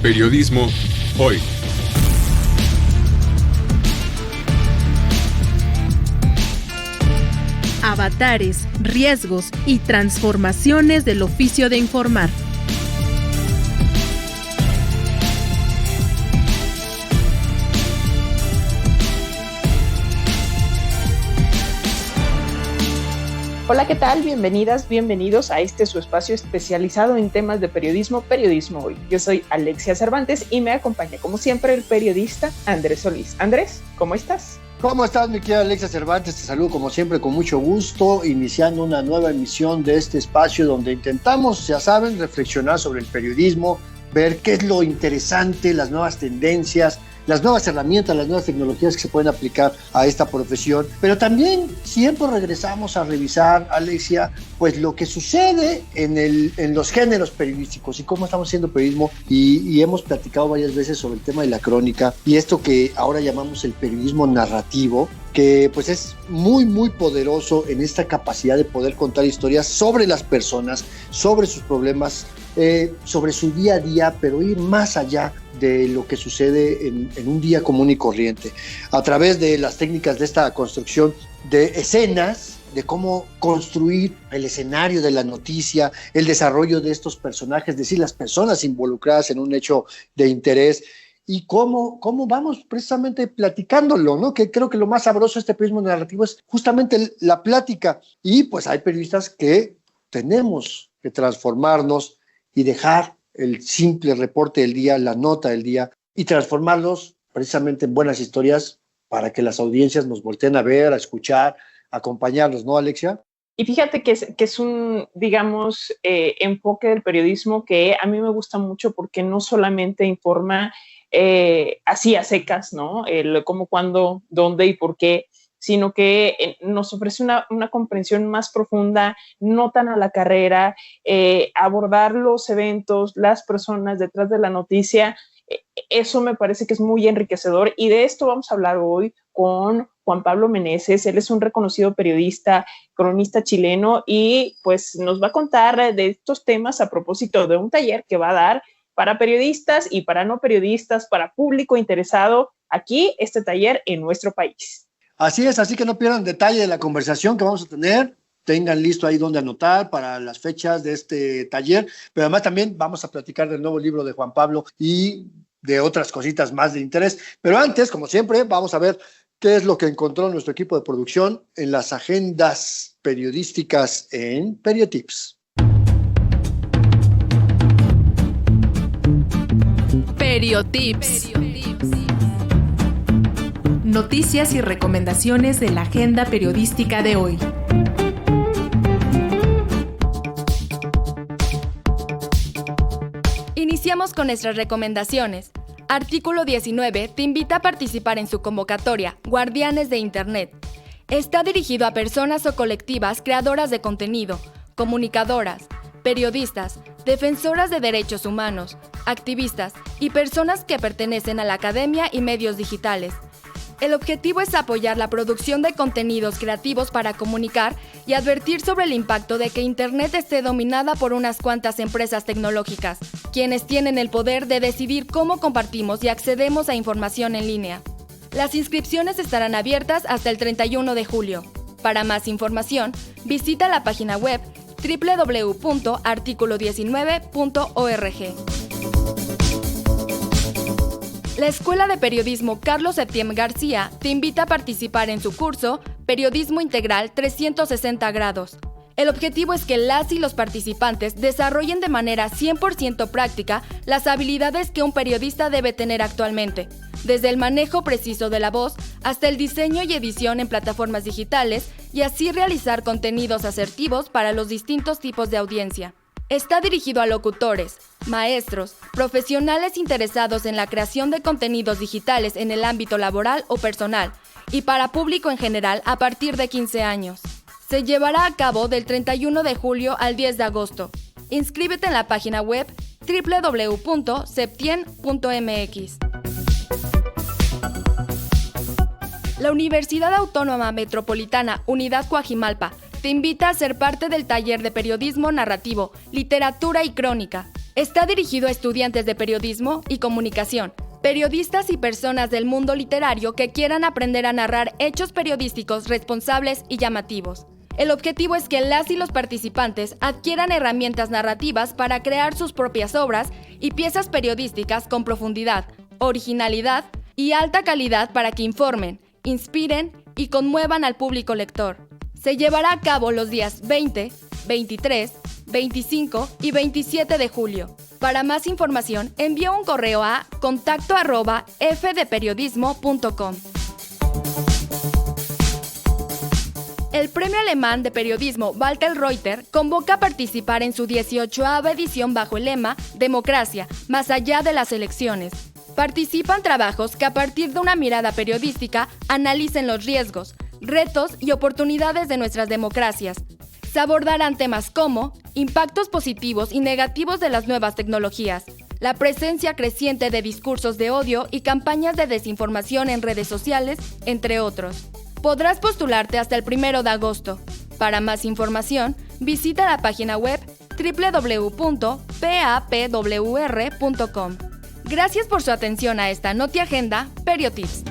Periodismo hoy. Avatares, riesgos y transformaciones del oficio de informar. Hola, ¿qué tal? Bienvenidas, bienvenidos a su espacio especializado en temas de periodismo, Periodismo Hoy. Yo soy Alexia Cervantes y me acompaña, como siempre, el periodista Andrés Solís. Andrés, ¿cómo estás? ¿Cómo estás, mi querida Alexia Cervantes? Te saludo como siempre con mucho gusto, iniciando una nueva emisión de este espacio donde intentamos, ya saben, reflexionar sobre el periodismo, ver qué es lo interesante, las nuevas tendencias, las nuevas herramientas, las nuevas tecnologías que se pueden aplicar a esta profesión, pero también siempre regresamos a revisar, Alexia, pues lo que sucede en los géneros periodísticos y cómo estamos haciendo periodismo y hemos platicado varias veces sobre el tema de la crónica y esto que ahora llamamos el periodismo narrativo, que pues es muy muy poderoso en esta capacidad de poder contar historias sobre las personas, sobre sus problemas, sobre su día a día, pero ir más allá de lo que sucede en un día común y corriente, a través de las técnicas de esta construcción de escenas, de cómo construir el escenario de la noticia, el desarrollo de estos personajes, es decir, las personas involucradas en un hecho de interés, y cómo vamos precisamente platicándolo, ¿no? Que creo que lo más sabroso de este periodismo narrativo es justamente la plática, y pues hay periodistas que tenemos que transformarnos y dejar el simple reporte del día, la nota del día, y transformarlos precisamente en buenas historias para que las audiencias nos volteen a ver, a escuchar, a acompañarnos, ¿no, Alexia? Y fíjate que es un, digamos, enfoque del periodismo que a mí me gusta mucho porque no solamente informa así a secas, ¿no? El cómo, cuándo, dónde y por qué, sino que nos ofrece una comprensión más profunda, no tan a la carrera, abordar los eventos, las personas detrás de la noticia. Eso me parece que es muy enriquecedor y de esto vamos a hablar hoy con Juan Pablo Meneses. Él es un reconocido periodista, cronista chileno y pues nos va a contar de estos temas a propósito de un taller que va a dar para periodistas y para no periodistas, para público interesado, aquí este taller en nuestro país. Así es, así que no pierdan detalle de la conversación que vamos a tener, tengan listo ahí donde anotar para las fechas de este taller, pero además también vamos a platicar del nuevo libro de Juan Pablo y de otras cositas más de interés, pero antes, como siempre, vamos a ver qué es lo que encontró nuestro equipo de producción en las agendas periodísticas en Periotips. Periotips. Noticias y recomendaciones de la agenda periodística de hoy. Iniciamos con nuestras recomendaciones. Artículo 19 te invita a participar en su convocatoria Guardianes de Internet. Está dirigido a personas o colectivas creadoras de contenido, comunicadoras, periodistas, defensoras de derechos humanos, activistas y personas que pertenecen a la academia y medios digitales. El objetivo es apoyar la producción de contenidos creativos para comunicar y advertir sobre el impacto de que Internet esté dominada por unas cuantas empresas tecnológicas, quienes tienen el poder de decidir cómo compartimos y accedemos a información en línea. Las inscripciones estarán abiertas hasta el 31 de julio. Para más información, visita la página web www.articulo19.org. La Escuela de Periodismo Carlos Septién García te invita a participar en su curso Periodismo Integral 360 grados. El objetivo es que las y los participantes desarrollen de manera 100% práctica las habilidades que un periodista debe tener actualmente, desde el manejo preciso de la voz hasta el diseño y edición en plataformas digitales y así realizar contenidos asertivos para los distintos tipos de audiencia. Está dirigido a locutores, maestros, profesionales interesados en la creación de contenidos digitales en el ámbito laboral o personal y para público en general a partir de 15 años. Se llevará a cabo del 31 de julio al 10 de agosto. Inscríbete en la página web www.septien.mx. La Universidad Autónoma Metropolitana Unidad Coajimalpa te invita a ser parte del taller de periodismo narrativo, literatura y crónica. Está dirigido a estudiantes de periodismo y comunicación, periodistas y personas del mundo literario que quieran aprender a narrar hechos periodísticos responsables y llamativos. El objetivo es que las y los participantes adquieran herramientas narrativas para crear sus propias obras y piezas periodísticas con profundidad, originalidad y alta calidad para que informen, inspiren y conmuevan al público lector. Se llevará a cabo los días 20, 23, 25 y 27 de julio. Para más información, envía un correo a contacto@fdeperiodismo.com. El Premio Alemán de Periodismo Walter Reuter convoca a participar en su 18ª edición bajo el lema Democracia, más allá de las elecciones. Participan trabajos que a partir de una mirada periodística analicen los riesgos, retos y oportunidades de nuestras democracias. Se abordarán temas como impactos positivos y negativos de las nuevas tecnologías, la presencia creciente de discursos de odio y campañas de desinformación en redes sociales, entre otros. Podrás postularte hasta el 1 de agosto. Para más información, visita la página web www.papwr.com. Gracias por su atención a esta NotiAgenda Periotips.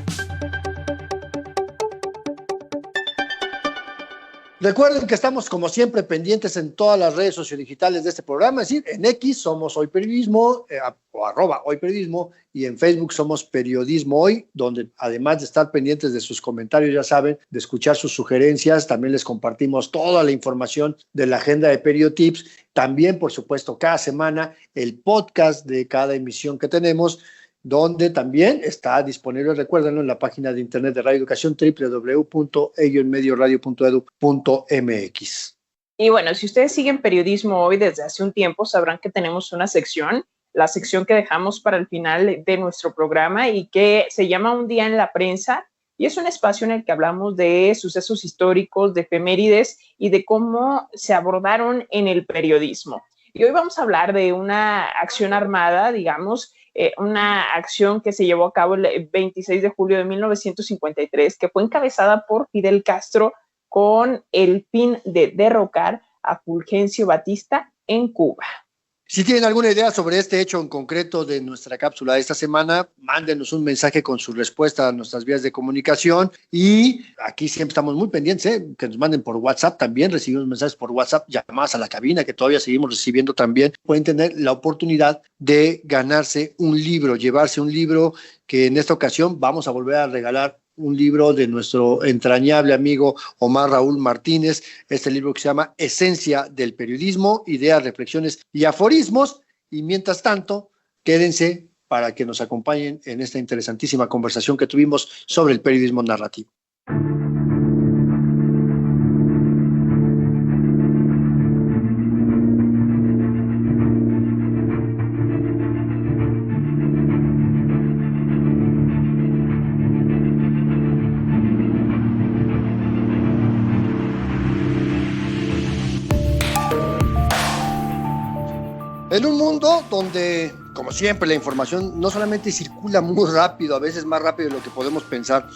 Recuerden que estamos como siempre pendientes en todas las redes sociodigitales de este programa, es decir, en X somos Hoy Periodismo, o @hoyperiodismo, y en Facebook somos Periodismo Hoy, donde además de estar pendientes de sus comentarios, ya saben, de escuchar sus sugerencias, también les compartimos toda la información de la agenda de Periotips, también por supuesto cada semana el podcast de cada emisión que tenemos, donde también está disponible, recuérdenlo, en la página de internet de Radio Educación, www.medioradio.edu.mx. Y bueno, si ustedes siguen Periodismo Hoy desde hace un tiempo, sabrán que tenemos una sección, la sección que dejamos para el final de nuestro programa y que se llama Un Día en la Prensa, y es un espacio en el que hablamos de sucesos históricos, de efemérides y de cómo se abordaron en el periodismo. Y hoy vamos a hablar de una acción armada, digamos, una acción que se llevó a cabo el 26 de julio de 1953, que fue encabezada por Fidel Castro con el fin de derrocar a Fulgencio Batista en Cuba. Si tienen alguna idea sobre este hecho en concreto de nuestra cápsula de esta semana, mándenos un mensaje con su respuesta a nuestras vías de comunicación, y aquí siempre estamos muy pendientes, que nos manden por WhatsApp también, recibimos mensajes por WhatsApp, llamadas a la cabina que todavía seguimos recibiendo también. Pueden tener la oportunidad de ganarse un libro, llevarse un libro, que en esta ocasión vamos a volver a regalar un libro de nuestro entrañable amigo Omar Raúl Martínez, este libro que se llama Esencia del Periodismo, Ideas, Reflexiones y Aforismos. Y mientras tanto, quédense para que nos acompañen en esta interesantísima conversación que tuvimos sobre el periodismo narrativo. En un mundo donde, como siempre, la información no solamente circula muy rápido, a veces más rápido de lo que podemos pensar,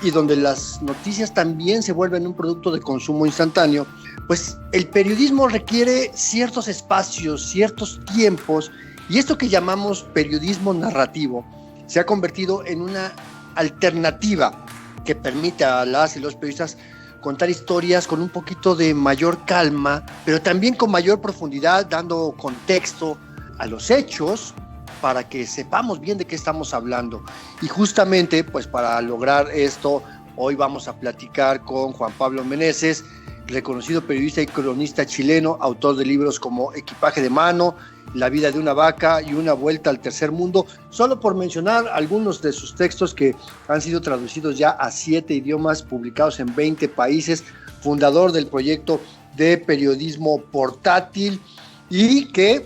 y donde las noticias también se vuelven un producto de consumo instantáneo, pues el periodismo requiere ciertos espacios, ciertos tiempos, y esto que llamamos periodismo narrativo se ha convertido en una alternativa que permite a las y los periodistas contar historias con un poquito de mayor calma, pero también con mayor profundidad, dando contexto a los hechos para que sepamos bien de qué estamos hablando. Y justamente, pues para lograr esto, hoy vamos a platicar con Juan Pablo Meneses, reconocido periodista y cronista chileno, autor de libros como Equipaje de Mano, La vida de una vaca y Una vuelta al tercer mundo, solo por mencionar algunos de sus textos que han sido traducidos ya a 7 idiomas, publicados en 20 países, fundador del proyecto de periodismo portátil, y que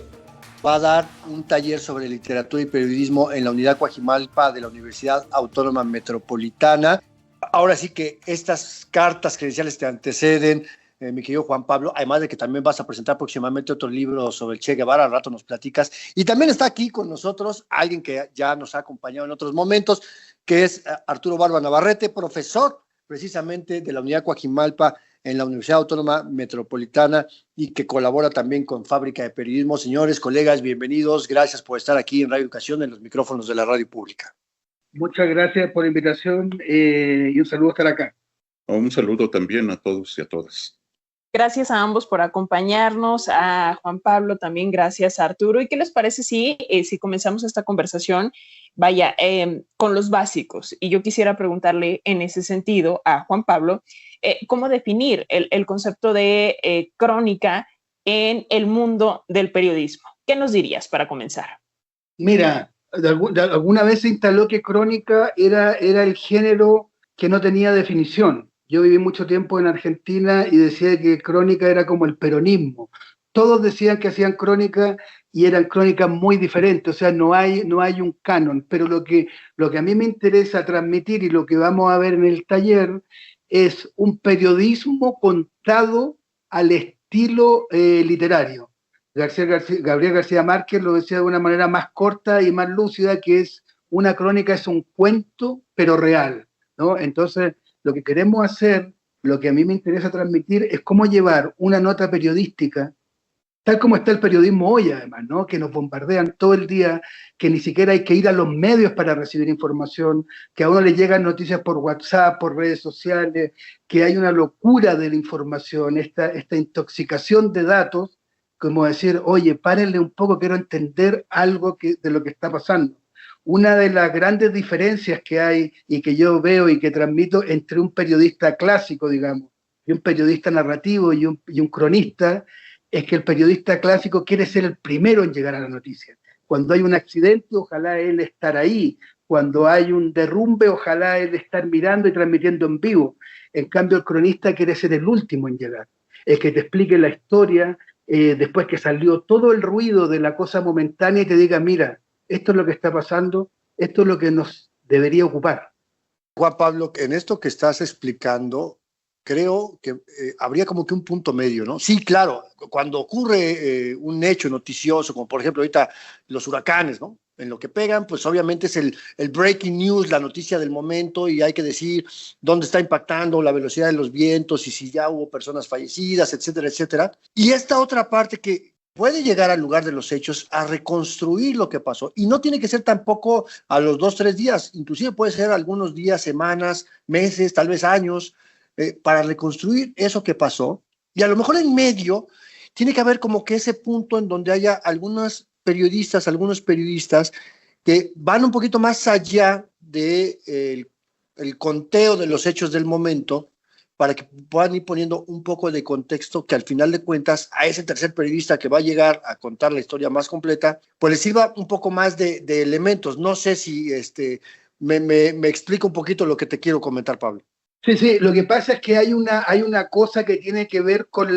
va a dar un taller sobre literatura y periodismo en la Unidad Coajimalpa de la Universidad Autónoma Metropolitana. Ahora sí que estas cartas credenciales te anteceden, mi querido Juan Pablo, además de que también vas a presentar próximamente otro libro sobre el Che Guevara, al rato nos platicas. Y también está aquí con nosotros alguien que ya nos ha acompañado en otros momentos, que es Arturo Barba Navarrete, profesor precisamente de la Unidad Coajimalpa en la Universidad Autónoma Metropolitana y que colabora también con Fábrica de Periodismo. Señores, colegas, bienvenidos. Gracias por estar aquí en Radio Educación, en los micrófonos de la radio pública. Muchas gracias por la invitación y un saludo estar acá. Un saludo también a todos y a todas. Gracias a ambos por acompañarnos, a Juan Pablo también, gracias a Arturo. ¿Y qué les parece si comenzamos esta conversación, con los básicos? Y yo quisiera preguntarle en ese sentido a Juan Pablo, ¿cómo definir el concepto de crónica en el mundo del periodismo? ¿Qué nos dirías para comenzar? Mira, alguna vez se instaló que crónica era el género que no tenía definición. Yo viví mucho tiempo en Argentina y decía que crónica era como el peronismo. Todos decían que hacían crónica y eran crónicas muy diferentes, o sea, no hay un canon, pero lo que a mí me interesa transmitir y lo que vamos a ver en el taller es un periodismo contado al estilo literario. Gabriel García Márquez lo decía de una manera más corta y más lúcida, que es una crónica es un cuento, pero real, ¿no? Entonces, lo que queremos hacer, lo que a mí me interesa transmitir, es cómo llevar una nota periodística, tal como está el periodismo hoy además, ¿no? Que nos bombardean todo el día, que ni siquiera hay que ir a los medios para recibir información, que a uno le llegan noticias por WhatsApp, por redes sociales, que hay una locura de la información, esta intoxicación de datos, como decir, oye, párenle un poco, quiero entender algo de lo que está pasando. Una de las grandes diferencias que hay y que yo veo y que transmito entre un periodista clásico, digamos, y un periodista narrativo y un cronista, es que el periodista clásico quiere ser el primero en llegar a la noticia. Cuando hay un accidente, ojalá él estar ahí. Cuando hay un derrumbe, ojalá él estar mirando y transmitiendo en vivo. En cambio, el cronista quiere ser el último en llegar. El que te explique la historia, después que salió todo el ruido de la cosa momentánea y te diga, mira, esto es lo que está pasando, esto es lo que nos debería ocupar. Juan Pablo, en esto que estás explicando, creo que habría como que un punto medio, ¿no? Sí, claro, cuando ocurre un hecho noticioso, como por ejemplo ahorita los huracanes, ¿no? En lo que pegan, pues obviamente es el breaking news, la noticia del momento, y hay que decir dónde está impactando, la velocidad de los vientos y si ya hubo personas fallecidas, etcétera, etcétera. Y esta otra parte que puede llegar al lugar de los hechos a reconstruir lo que pasó, y no tiene que ser tampoco a los 2-3 días, inclusive puede ser algunos días, semanas, meses, tal vez años, para reconstruir eso que pasó. Y a lo mejor en medio tiene que haber como que ese punto en donde haya algunos periodistas que van un poquito más allá de el conteo de los hechos del momento, para que puedan ir poniendo un poco de contexto que al final de cuentas a ese tercer periodista que va a llegar a contar la historia más completa, pues le sirva un poco más de elementos. No sé si me explico un poquito lo que te quiero comentar, Pablo. Sí, lo que pasa es que hay una cosa que tiene que ver con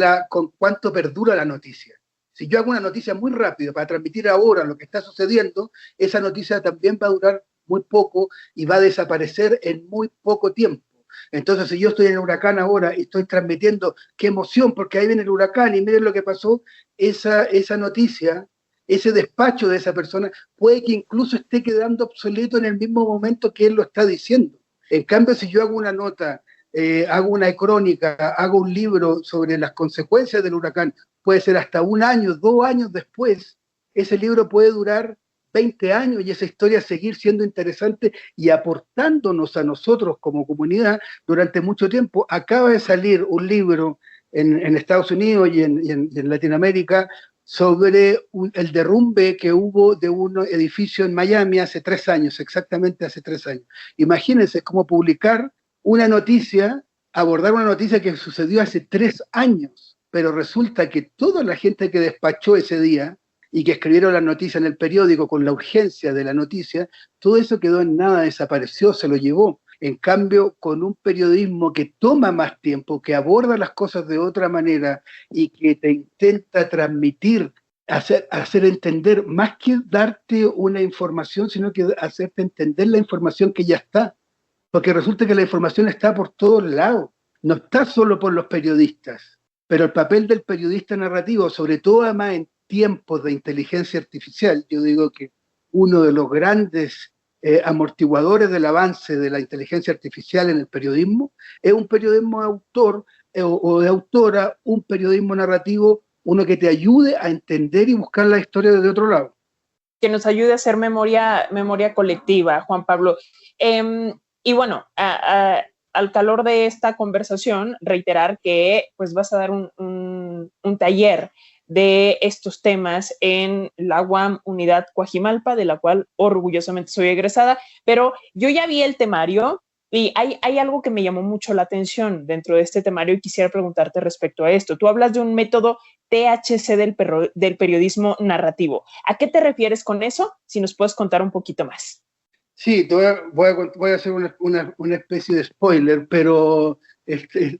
cuánto perdura la noticia. Si yo hago una noticia muy rápido para transmitir ahora lo que está sucediendo, esa noticia también va a durar muy poco y va a desaparecer en muy poco tiempo. Entonces, si yo estoy en el huracán ahora y estoy transmitiendo qué emoción, porque ahí viene el huracán y miren lo que pasó, esa noticia, ese despacho de esa persona, puede que incluso esté quedando obsoleto en el mismo momento que él lo está diciendo. En cambio, si yo hago una nota, hago una crónica, hago un libro sobre las consecuencias del huracán, puede ser hasta 1 año, 2 años después, ese libro puede durar 20 años y esa historia seguir siendo interesante y aportándonos a nosotros como comunidad durante mucho tiempo. Acaba de salir un libro en Estados Unidos y en Latinoamérica sobre el derrumbe que hubo de un edificio en Miami hace 3 años, exactamente hace 3 años. Imagínense cómo publicar una noticia, abordar una noticia que sucedió hace 3 años, pero resulta que toda la gente que despachó ese día y que escribieron la noticia en el periódico con la urgencia de la noticia, todo eso quedó en nada, desapareció, se lo llevó. En cambio, con un periodismo que toma más tiempo, que aborda las cosas de otra manera y que te intenta transmitir, hacer entender, más que darte una información, sino que hacerte entender la información que ya está. Porque resulta que la información está por todos lados, no está solo por los periodistas. Pero el papel del periodista narrativo, sobre todo además en tiempos de inteligencia artificial, yo digo que uno de los grandes amortiguadores del avance de la inteligencia artificial en el periodismo, es un periodismo de autor o de autora, un periodismo narrativo, uno que te ayude a entender y buscar la historia desde otro lado. Que nos ayude a hacer memoria colectiva, Juan Pablo. Y bueno, al calor de esta conversación, reiterar que pues vas a dar un taller de estos temas en la UAM Unidad Coajimalpa, de la cual orgullosamente soy egresada, pero yo ya vi el temario y hay algo que me llamó mucho la atención dentro de este temario y quisiera preguntarte respecto a esto. Tú hablas de un método THC del periodismo narrativo. ¿A qué te refieres con eso? Si nos puedes contar un poquito más. Sí, voy a hacer una especie de spoiler, pero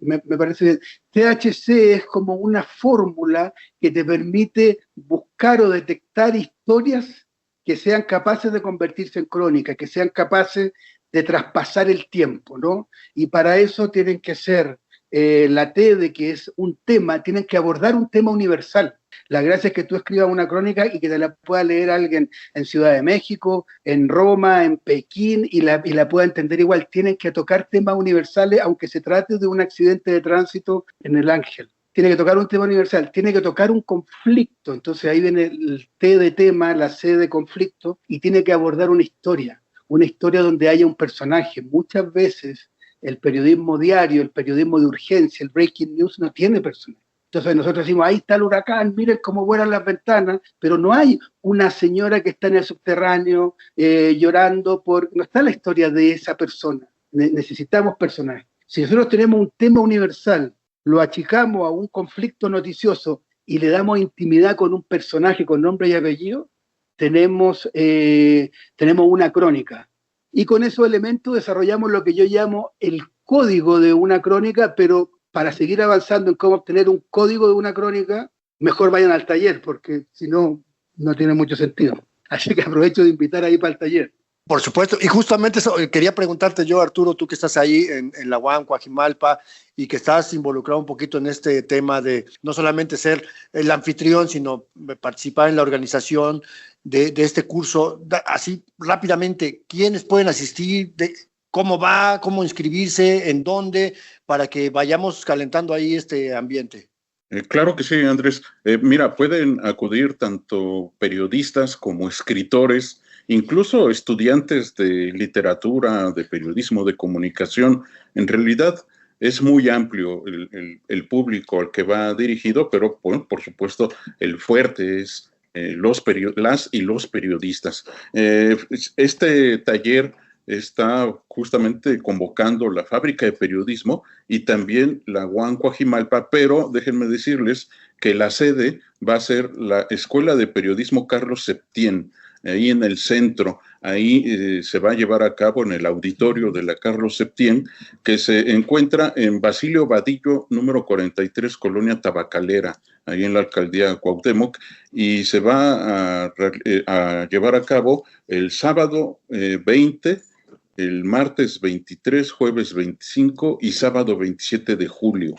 me parece bien. THC es como una fórmula que te permite buscar o detectar historias que sean capaces de convertirse en crónica, que sean capaces de traspasar el tiempo, ¿no? Y para eso tienen que ser la T de que es un tema, tienen que abordar un tema universal. La gracia es que tú escribas una crónica y que te la pueda leer alguien en Ciudad de México, en Roma, en Pekín, y la pueda entender igual. Tienen que tocar temas universales, aunque se trate de un accidente de tránsito en el Ángel. Tiene que tocar un tema universal, tiene que tocar un conflicto. Entonces ahí viene el T de tema, la C de conflicto, y tiene que abordar una historia donde haya un personaje. Muchas veces el periodismo diario, el periodismo de urgencia, el breaking news no tiene personaje. Entonces nosotros decimos, ahí está el huracán, miren cómo vuelan las ventanas, pero no hay una señora que está en el subterráneo llorando no está la historia de esa persona. Necesitamos personajes. Si nosotros tenemos un tema universal, lo achicamos a un conflicto noticioso y le damos intimidad con un personaje con nombre y apellido, tenemos una crónica. Y con esos elementos desarrollamos lo que yo llamo el código de una crónica, pero para seguir avanzando en cómo obtener un código de una crónica, mejor vayan al taller, porque si no, no tiene mucho sentido. Así que aprovecho de invitar ahí para el taller. Por supuesto, y justamente eso quería preguntarte yo, Arturo, tú que estás ahí en la UAM Coajimalpa y que estás involucrado un poquito en este tema de no solamente ser el anfitrión, sino participar en la organización de este curso. Así rápidamente, ¿quiénes pueden asistir? ¿Cómo va? ¿Cómo inscribirse? ¿En dónde? Para que vayamos calentando ahí este ambiente. Claro que sí, Andrés. Mira, pueden acudir tanto periodistas como escritores, incluso estudiantes de literatura, de periodismo, de comunicación. En realidad es muy amplio el público al que va dirigido, pero bueno, por supuesto el fuerte es las y los periodistas. Este taller está justamente convocando la Fábrica de Periodismo y también la UAM Coajimalpa, pero déjenme decirles que la sede va a ser la Escuela de Periodismo Carlos Septién, ahí en el centro. Ahí se va a llevar a cabo en el auditorio de la Carlos Septién, que se encuentra en Basilio Vadillo, número 43, Colonia Tabacalera, ahí en la alcaldía Cuauhtémoc, y se va a llevar a cabo el sábado 20, el martes 23, jueves 25 y sábado 27 de julio.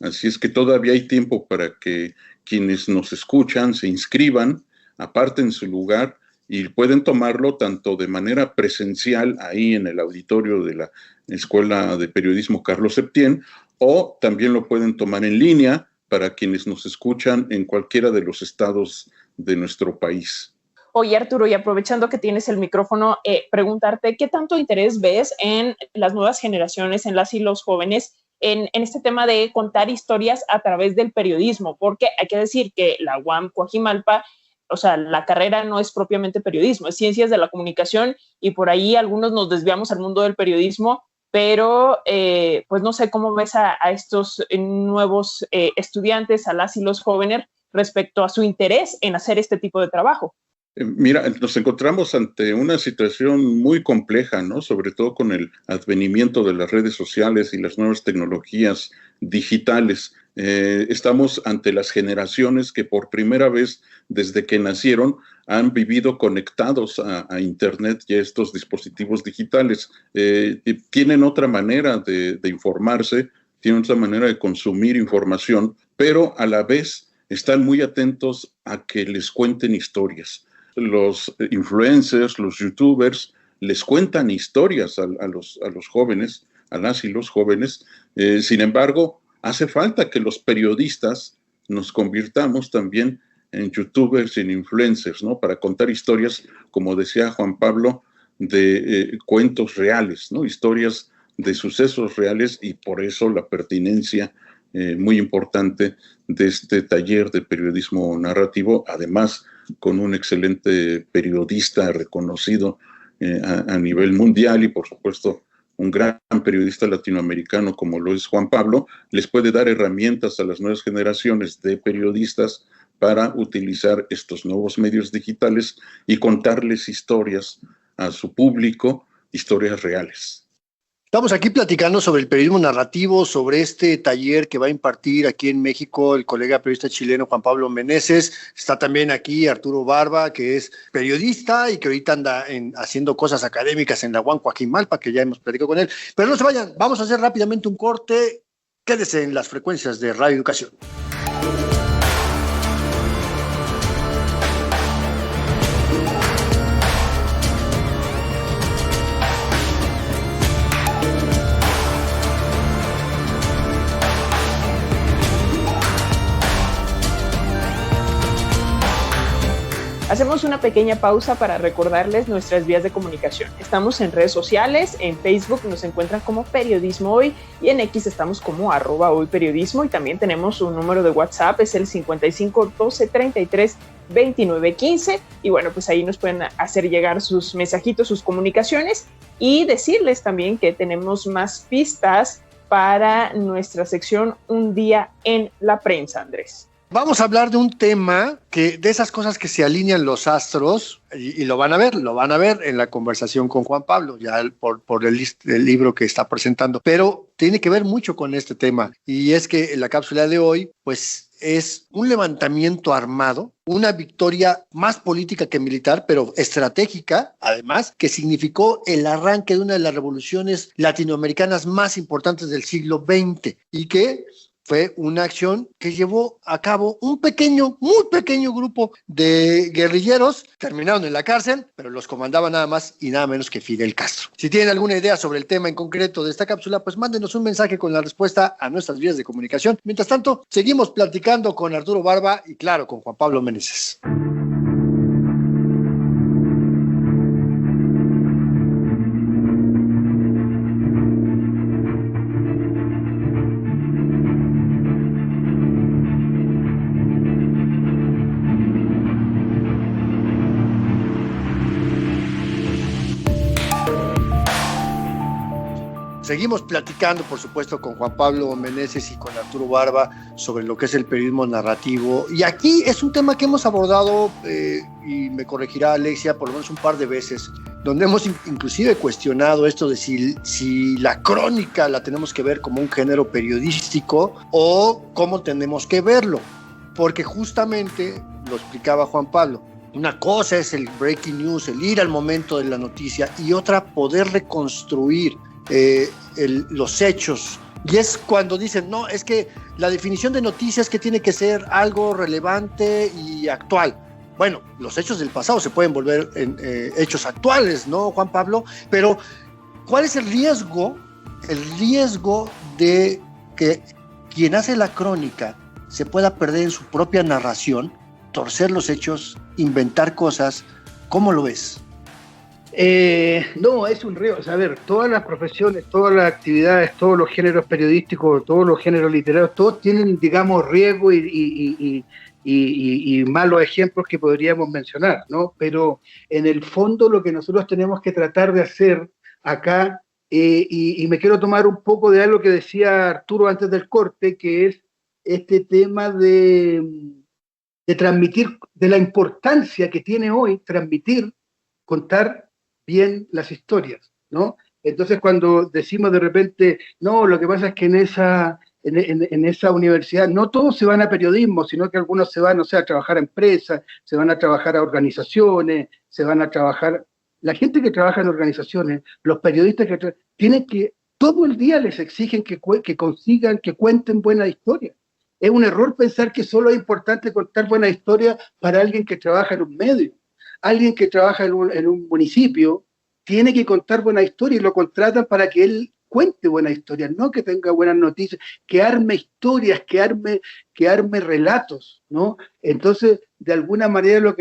Así es que todavía hay tiempo para que quienes nos escuchan se inscriban, aparten su lugar y pueden tomarlo tanto de manera presencial ahí en el auditorio de la Escuela de Periodismo Carlos Septién, o también lo pueden tomar en línea para quienes nos escuchan en cualquiera de los estados de nuestro país. Oye, Arturo, y aprovechando que tienes el micrófono, preguntarte qué tanto interés ves en las nuevas generaciones, en las y los jóvenes, en este tema de contar historias a través del periodismo, porque hay que decir que la UAM Coajimalpa, o sea, la carrera no es propiamente periodismo, es ciencias de la comunicación, y por ahí algunos nos desviamos al mundo del periodismo, pero pues no sé cómo ves a estos nuevos estudiantes, a las y los jóvenes, respecto a su interés en hacer este tipo de trabajo. Mira, nos encontramos ante una situación muy compleja, ¿no? Sobre todo con el advenimiento de las redes sociales y las nuevas tecnologías digitales. Estamos ante las generaciones que por primera vez desde que nacieron han vivido conectados a Internet y a estos dispositivos digitales. Tienen otra manera de informarse, tienen otra manera de consumir información, pero a la vez están muy atentos a que les cuenten historias. Los influencers, los youtubers, les cuentan historias a los jóvenes, a las y los jóvenes. Sin embargo, hace falta que los periodistas nos convirtamos también en youtubers, en influencers, ¿no? Para contar historias, como decía Juan Pablo, de cuentos reales, ¿no? Historias de sucesos reales, y por eso la pertinencia muy importante de este taller de periodismo narrativo, además con un excelente periodista reconocido a nivel mundial, y por supuesto un gran periodista latinoamericano como lo es Juan Pablo, les puede dar herramientas a las nuevas generaciones de periodistas para utilizar estos nuevos medios digitales y contarles historias a su público, historias reales. Estamos aquí platicando sobre el periodismo narrativo, sobre este taller que va a impartir aquí en México el colega periodista chileno Juan Pablo Meneses. Está también aquí Arturo Barba, que es periodista y que ahorita anda haciendo cosas académicas en la UAM Coajimalpa, que ya hemos platicado con él. Pero no se vayan, vamos a hacer rápidamente un corte. Quédese en las frecuencias de Radio Educación. Hacemos una pequeña pausa para recordarles nuestras vías de comunicación. Estamos en redes sociales, en Facebook nos encuentran como Periodismo Hoy y en X estamos como @hoyperiodismo, y también tenemos un número de WhatsApp, es el 55 12 33 29 15, y bueno, pues ahí nos pueden hacer llegar sus mensajitos, sus comunicaciones, y decirles también que tenemos más pistas para nuestra sección Un Día en la Prensa, Andrés. Vamos a hablar de un tema que, de esas cosas que se alinean los astros, y lo van a ver en la conversación con Juan Pablo, ya por el libro que está presentando, pero tiene que ver mucho con este tema, y es que en la cápsula de hoy, pues es un levantamiento armado, una victoria más política que militar, pero estratégica, además, que significó el arranque de una de las revoluciones latinoamericanas más importantes del siglo XX, y que fue una acción que llevó a cabo un pequeño, muy pequeño grupo de guerrilleros. Terminaron en la cárcel, pero los comandaba nada más y nada menos que Fidel Castro. Si tienen alguna idea sobre el tema en concreto de esta cápsula, pues mándenos un mensaje con la respuesta a nuestras vías de comunicación. Mientras tanto, seguimos platicando con Arturo Barba y, claro, con Juan Pablo Meneses. Seguimos platicando, por supuesto, con Juan Pablo Meneses y con Arturo Barba sobre lo que es el periodismo narrativo. Y aquí es un tema que hemos abordado, y me corregirá Alexia, por lo menos un par de veces, donde hemos inclusive cuestionado esto de si la crónica la tenemos que ver como un género periodístico o cómo tenemos que verlo. Porque justamente, lo explicaba Juan Pablo, una cosa es el breaking news, el ir al momento de la noticia, y otra poder reconstruir los hechos. Y es cuando dicen, no, es que la definición de noticias es que tiene que ser algo relevante y actual. Bueno, los hechos del pasado se pueden volver en hechos actuales, ¿no, Juan Pablo? Pero, ¿cuál es el riesgo? El riesgo de que quien hace la crónica se pueda perder en su propia narración, torcer los hechos, inventar cosas. ¿Cómo lo ves? No, es un riesgo. O sea, a ver, todas las profesiones, todas las actividades, todos los géneros periodísticos, todos los géneros literarios, todos tienen, digamos, riesgo y malos ejemplos que podríamos mencionar, ¿no? Pero en el fondo lo que nosotros tenemos que tratar de hacer acá, y me quiero tomar un poco de algo que decía Arturo antes del corte, que es este tema de transmitir, de la importancia que tiene hoy transmitir, contar bien las historias, ¿no? Entonces, cuando decimos de repente, no, lo que pasa es que en esa universidad no todos se van a periodismo, sino que algunos se van, o sea, a trabajar a empresas, se van a trabajar a organizaciones, se van a trabajar... La gente que trabaja en organizaciones, los periodistas que tienen que, todo el día les exigen que consigan, que cuenten buena historia. Es un error pensar que solo es importante contar buena historia para alguien que trabaja en un medio. Alguien que trabaja en un municipio tiene que contar buena historia y lo contratan para que él cuente buenas historias, no que tenga buenas noticias, que arme historias, que arme relatos, ¿no? Entonces, de alguna manera,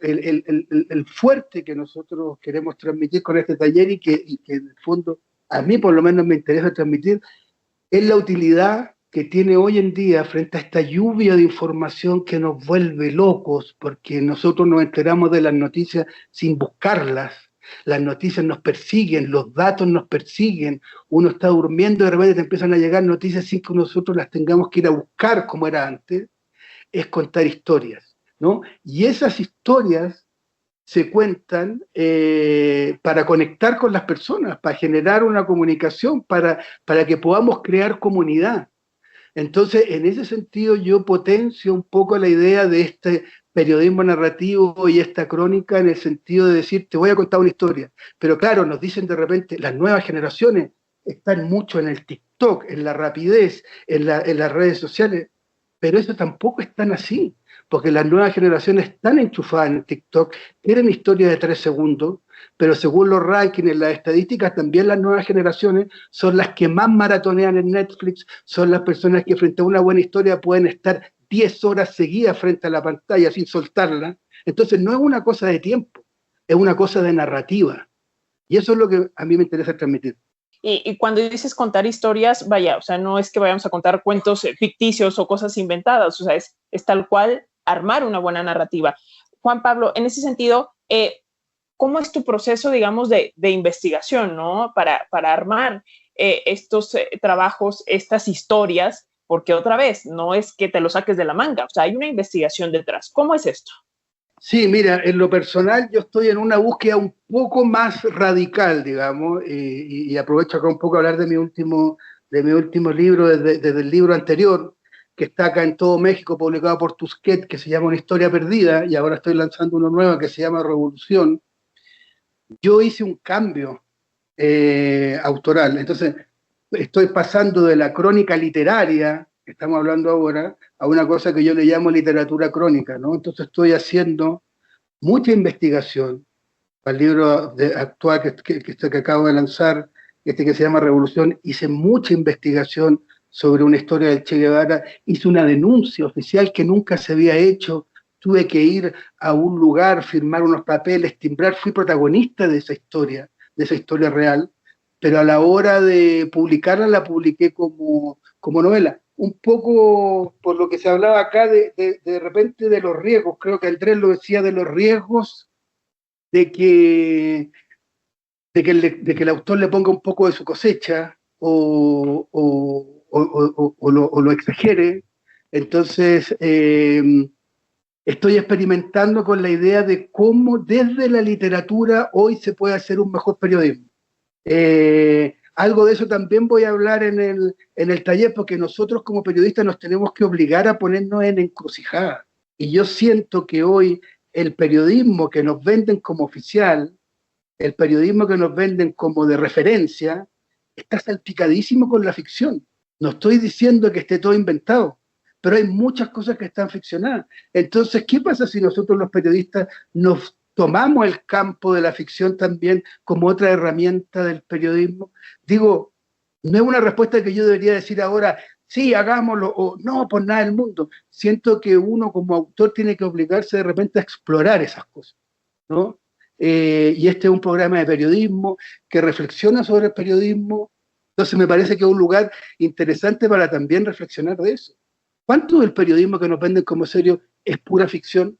el fuerte que nosotros queremos transmitir con este taller y que en el fondo, a mí por lo menos me interesa transmitir, es la utilidad que tiene hoy en día frente a esta lluvia de información que nos vuelve locos, porque nosotros nos enteramos de las noticias sin buscarlas. Las noticias nos persiguen, los datos nos persiguen, uno está durmiendo y de repente te empiezan a llegar noticias sin que nosotros las tengamos que ir a buscar como era antes, es contar historias, ¿no? Y esas historias se cuentan para conectar con las personas, para generar una comunicación, para que podamos crear comunidad. Entonces, en ese sentido, yo potencio un poco la idea de este periodismo narrativo y esta crónica en el sentido de decir, te voy a contar una historia. Pero claro, nos dicen de repente, las nuevas generaciones están mucho en el TikTok, en la rapidez, en las redes sociales, pero eso tampoco es tan así, porque las nuevas generaciones están enchufadas en TikTok, quieren historias de 3 segundos, pero según los rankings, las estadísticas, también las nuevas generaciones son las que más maratonean en Netflix, son las personas que frente a una buena historia pueden estar 10 horas seguidas frente a la pantalla sin soltarla. Entonces no es una cosa de tiempo, es una cosa de narrativa. Y eso es lo que a mí me interesa transmitir. Y cuando dices contar historias, vaya, o sea, no es que vayamos a contar cuentos ficticios o cosas inventadas, o sea, es tal cual armar una buena narrativa. Juan Pablo, en ese sentido, ¿cómo es tu proceso, digamos, de investigación, ¿no? Para armar estos trabajos, estas historias, porque otra vez, no es que te lo saques de la manga, o sea, hay una investigación detrás. ¿Cómo es esto? Sí, mira, en lo personal yo estoy en una búsqueda un poco más radical, digamos, y aprovecho acá un poco a hablar de mi último libro, desde el libro anterior, que está acá en todo México, publicado por Tusquets, que se llama Una historia perdida, y ahora estoy lanzando uno nuevo que se llama Revolución. Yo hice un cambio autoral, entonces estoy pasando de la crónica literaria, que estamos hablando ahora, a una cosa que yo le llamo literatura crónica, ¿no? Entonces estoy haciendo mucha investigación para el libro actual que acabo de lanzar, que se llama Revolución. Hice mucha investigación sobre una historia del Che Guevara, hice una denuncia oficial que nunca se había hecho, tuve que ir a un lugar, firmar unos papeles, timbrar, fui protagonista de esa historia real, pero a la hora de publicarla, la publiqué como novela. Un poco por lo que se hablaba acá de repente de los riesgos, creo que Andrés lo decía, de los riesgos de que el autor le ponga un poco de su cosecha o lo exagere. Entonces, estoy experimentando con la idea de cómo desde la literatura hoy se puede hacer un mejor periodismo. Algo de eso también voy a hablar en el taller, porque nosotros como periodistas nos tenemos que obligar a ponernos en encrucijada. Y yo siento que hoy el periodismo que nos venden como oficial, el periodismo que nos venden como de referencia, está salpicadísimo con la ficción. No estoy diciendo que esté todo inventado, pero hay muchas cosas que están ficcionadas. Entonces, ¿qué pasa si nosotros los periodistas nos tomamos el campo de la ficción también como otra herramienta del periodismo? Digo, no es una respuesta que yo debería decir ahora, sí, hagámoslo, o no, por nada del mundo. Siento que uno como autor tiene que obligarse de repente a explorar esas cosas, ¿no? Y este es un programa de periodismo que reflexiona sobre el periodismo, entonces me parece que es un lugar interesante para también reflexionar de eso. ¿Cuánto del periodismo que nos venden como serio es pura ficción?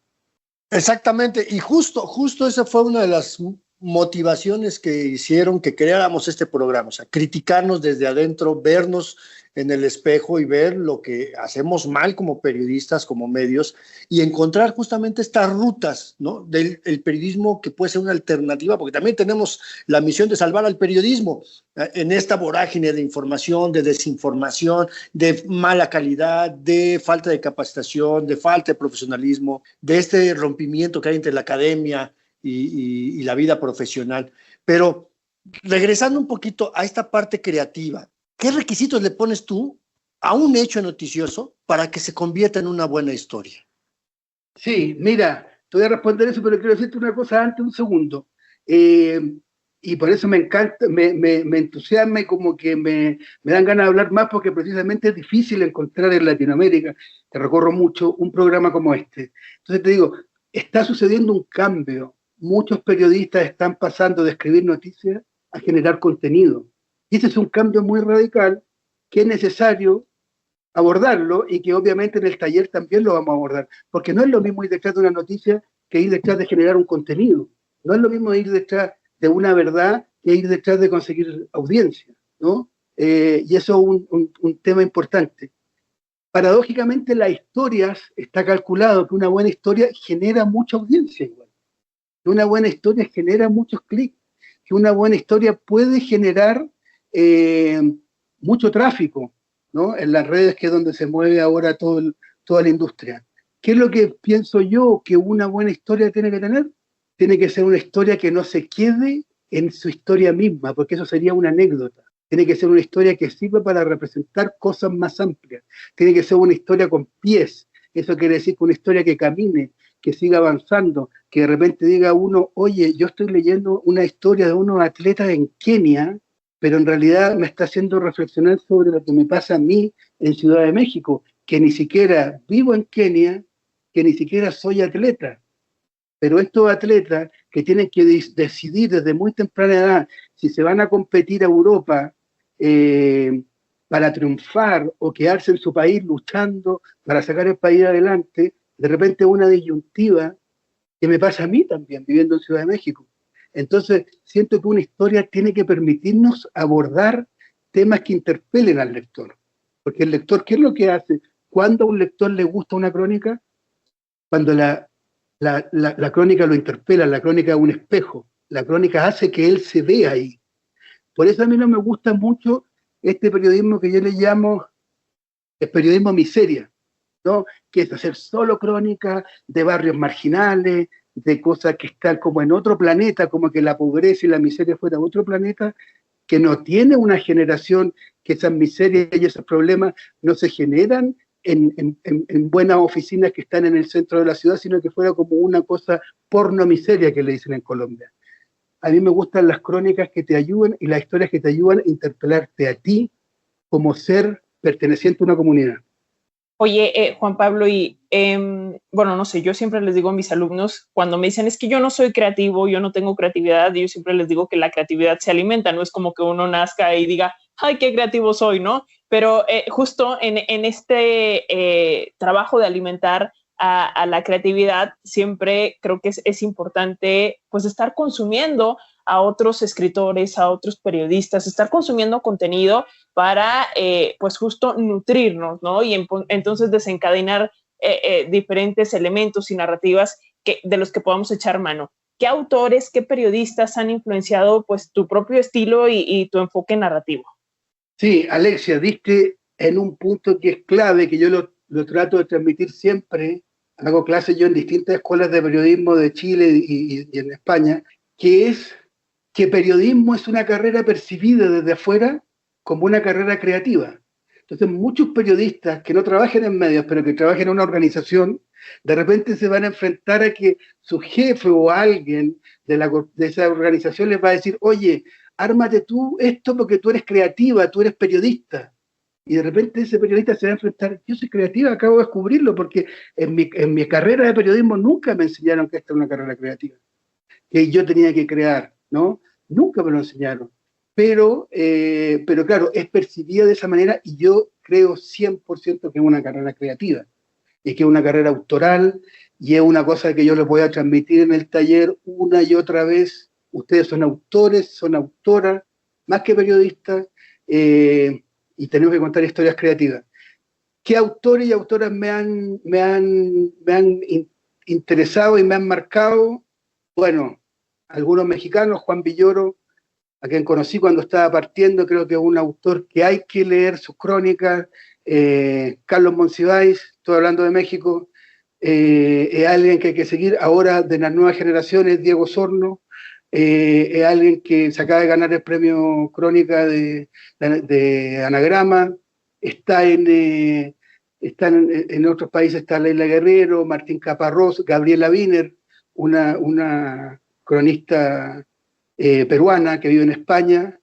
Exactamente, y justo esa fue una de las motivaciones que hicieron que creáramos este programa, o sea, criticarnos desde adentro, vernos en el espejo y ver lo que hacemos mal como periodistas, como medios, y encontrar justamente estas rutas, ¿no? Del periodismo que puede ser una alternativa, porque también tenemos la misión de salvar al periodismo en esta vorágine de información, de desinformación, de mala calidad, de falta de capacitación, de falta de profesionalismo, de este rompimiento que hay entre la academia y la vida profesional. Pero regresando un poquito a esta parte creativa, ¿qué requisitos le pones tú a un hecho noticioso para que se convierta en una buena historia? Sí, mira, te voy a responder eso, pero quiero decirte una cosa antes, un segundo. y por eso me encanta, me entusiasma y como que me dan ganas de hablar más, porque precisamente es difícil encontrar en Latinoamérica, que recorro mucho, un programa como este. Entonces te digo, está sucediendo un cambio. Muchos periodistas están pasando de escribir noticias a generar contenido. Y ese es un cambio muy radical que es necesario abordarlo y que obviamente en el taller también lo vamos a abordar. Porque no es lo mismo ir detrás de una noticia que ir detrás de generar un contenido. No es lo mismo ir detrás de una verdad que ir detrás de conseguir audiencia, ¿no? Y eso es un tema importante. Paradójicamente, las historias, está calculado que una buena historia genera mucha audiencia igual. Que una buena historia genera muchos clics. Que una buena historia puede generar mucho tráfico, ¿no? En las redes, que es donde se mueve ahora toda la industria. ¿Qué es lo que pienso yo que una buena historia tiene que tener? Tiene que ser una historia que no se quede en su historia misma, porque eso sería una anécdota. Tiene que ser una historia que sirva para representar cosas más amplias. Tiene que ser una historia con pies. Eso quiere decir que una historia que camine, que siga avanzando, que de repente diga uno, oye, yo estoy leyendo una historia de unos atletas en Kenia, pero en realidad me está haciendo reflexionar sobre lo que me pasa a mí en Ciudad de México, que ni siquiera vivo en Kenia, que ni siquiera soy atleta. Pero estos atletas que tienen que decidir desde muy temprana edad si se van a competir a Europa para triunfar o quedarse en su país luchando para sacar el país adelante, de repente una disyuntiva que me pasa a mí también, viviendo en Ciudad de México. Entonces, siento que una historia tiene que permitirnos abordar temas que interpelen al lector. Porque el lector, ¿qué es lo que hace? Cuando a un lector le gusta una crónica, cuando la crónica lo interpela, la crónica es un espejo, la crónica hace que él se vea ahí. Por eso a mí no me gusta mucho este periodismo que yo le llamo el periodismo miseria, ¿no? Que es hacer solo crónica de barrios marginales, de cosas que están como en otro planeta, como que la pobreza y la miseria fuera otro planeta, que no tiene una generación, que esas miserias y esos problemas no se generan en buenas oficinas que están en el centro de la ciudad, sino que fuera como una cosa porno miseria, que le dicen en Colombia. A mí me gustan las crónicas que te ayudan y las historias que te ayudan a interpelarte a ti como ser perteneciente a una comunidad. Oye, Juan Pablo, y bueno, no sé, yo siempre les digo a mis alumnos, cuando me dicen, es que yo no soy creativo, yo no tengo creatividad, yo siempre les digo que la creatividad se alimenta, no es como que uno nazca y diga, ay, qué creativo soy, ¿no? Pero justo en este trabajo de alimentar a la creatividad, siempre creo que es importante pues estar consumiendo a otros escritores, a otros periodistas, estar consumiendo contenido para pues justo nutrirnos, ¿no? Y entonces desencadenar diferentes elementos y narrativas de los que podamos echar mano. ¿Qué autores, qué periodistas han influenciado pues tu propio estilo y tu enfoque narrativo? Sí, Alexia, diste en un punto que es clave, que yo lo trato de transmitir siempre. Hago clases yo en distintas escuelas de periodismo de Chile y en España, que es que periodismo es una carrera percibida desde afuera como una carrera creativa. Entonces, muchos periodistas que no trabajan en medios, pero que trabajan en una organización, de repente se van a enfrentar a que su jefe o alguien de esa organización les va a decir, oye, ármate tú esto porque tú eres creativa, tú eres periodista. Y de repente ese periodista se va a enfrentar, yo soy creativa, acabo de descubrirlo, porque en mi carrera de periodismo nunca me enseñaron que esta es una carrera creativa, que yo tenía que crear, ¿no? Nunca me lo enseñaron. Pero claro, es percibida de esa manera y yo creo 100% que es una carrera creativa y que es una carrera autoral y es una cosa que yo les voy a transmitir en el taller una y otra vez. Ustedes son autores, son autoras, más que periodistas, y tenemos que contar historias creativas. ¿Qué autores y autoras me han interesado y me han marcado? Bueno, algunos mexicanos, Juan Villoro, a quien conocí cuando estaba partiendo, creo que es un autor que hay que leer sus crónicas. Carlos Monsiváis, estoy hablando de México, es alguien que hay que seguir. Ahora, de las nuevas generaciones, Diego Sorno, es alguien que se acaba de ganar el premio Crónica de Anagrama. Está en otros países, está Leila Guerrero, Martín Caparrós, Gabriela Wiener, una cronista peruana que vive en España.